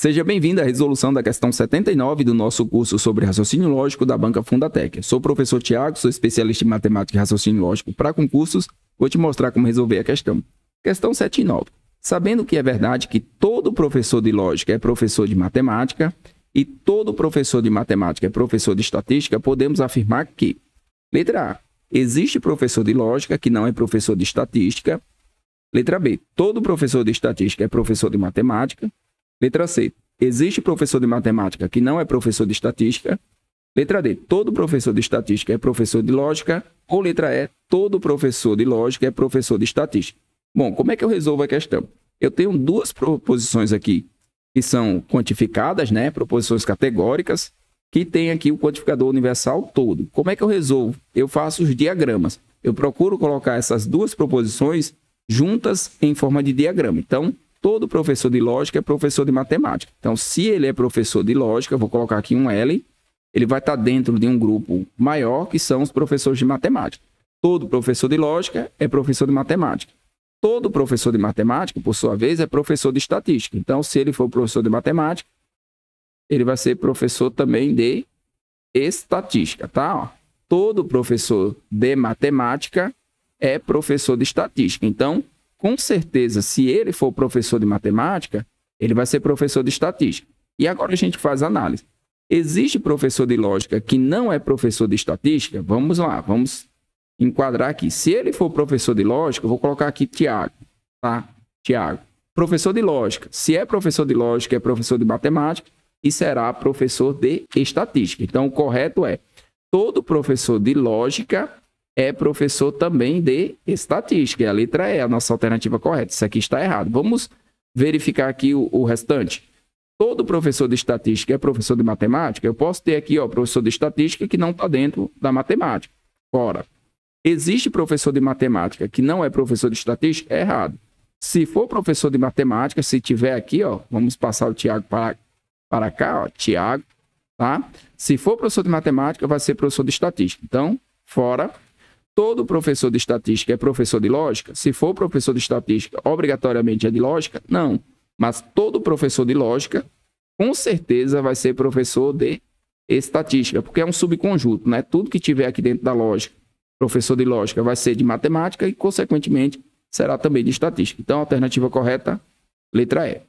Seja bem-vindo à resolução da questão 79 do nosso curso sobre raciocínio lógico da Banca Fundatec. Eu sou o professor Tiago, sou especialista em matemática e raciocínio lógico para concursos. Vou te mostrar como resolver a questão. Questão 79. Sabendo que é verdade que todo professor de lógica é professor de matemática e todo professor de matemática é professor de estatística, podemos afirmar que: letra A, existe professor de lógica que não é professor de estatística. Letra B, todo professor de estatística é professor de matemática. Letra C, existe professor de matemática que não é professor de estatística. Letra D, todo professor de estatística é professor de lógica. Ou letra E, todo professor de lógica é professor de estatística. Bom, como é que eu resolvo a questão? Eu tenho duas proposições aqui que são quantificadas, né? Proposições categóricas, que tem aqui o quantificador universal todo. Como é que eu resolvo? Eu faço os diagramas. Eu procuro colocar essas duas proposições juntas em forma de diagrama. Então, todo professor de lógica é professor de matemática. Então, se ele é professor de lógica, eu vou colocar aqui um L, ele vai estar dentro de um grupo maior, que são os professores de matemática. Todo professor de lógica é professor de matemática. Todo professor de matemática, por sua vez, é professor de estatística. Então, se ele for professor de matemática, ele vai ser professor também de estatística, tá? Ó, todo professor de matemática é professor de estatística. Então, com certeza, se ele for professor de matemática, ele vai ser professor de estatística. E agora a gente faz a análise. Existe professor de lógica que não é professor de estatística? Vamos lá, vamos enquadrar aqui. Se ele for professor de lógica, eu vou colocar aqui Tiago, tá? Tiago. Professor de lógica. Se é professor de lógica, é professor de matemática e será professor de estatística. Então, o correto é: todo professor de lógica é professor também de estatística. E a letra E, a nossa alternativa correta. Isso aqui está errado. Vamos verificar aqui o restante. Todo professor de estatística é professor de matemática? Eu posso ter aqui, ó, professor de estatística que não está dentro da matemática. Ora, existe professor de matemática que não é professor de estatística? É errado. Se for professor de matemática, se tiver aqui, ó, vamos passar o Tiago para cá, ó, Tiago, tá? Se for professor de matemática, vai ser professor de estatística. Então, fora. Todo professor de estatística é professor de lógica? Se for professor de estatística, obrigatoriamente é de lógica? Não. Mas todo professor de lógica, com certeza, vai ser professor de estatística, porque é um subconjunto, né? Tudo que tiver aqui dentro da lógica, professor de lógica vai ser de matemática e, consequentemente, será também de estatística. Então, a alternativa correta, letra E.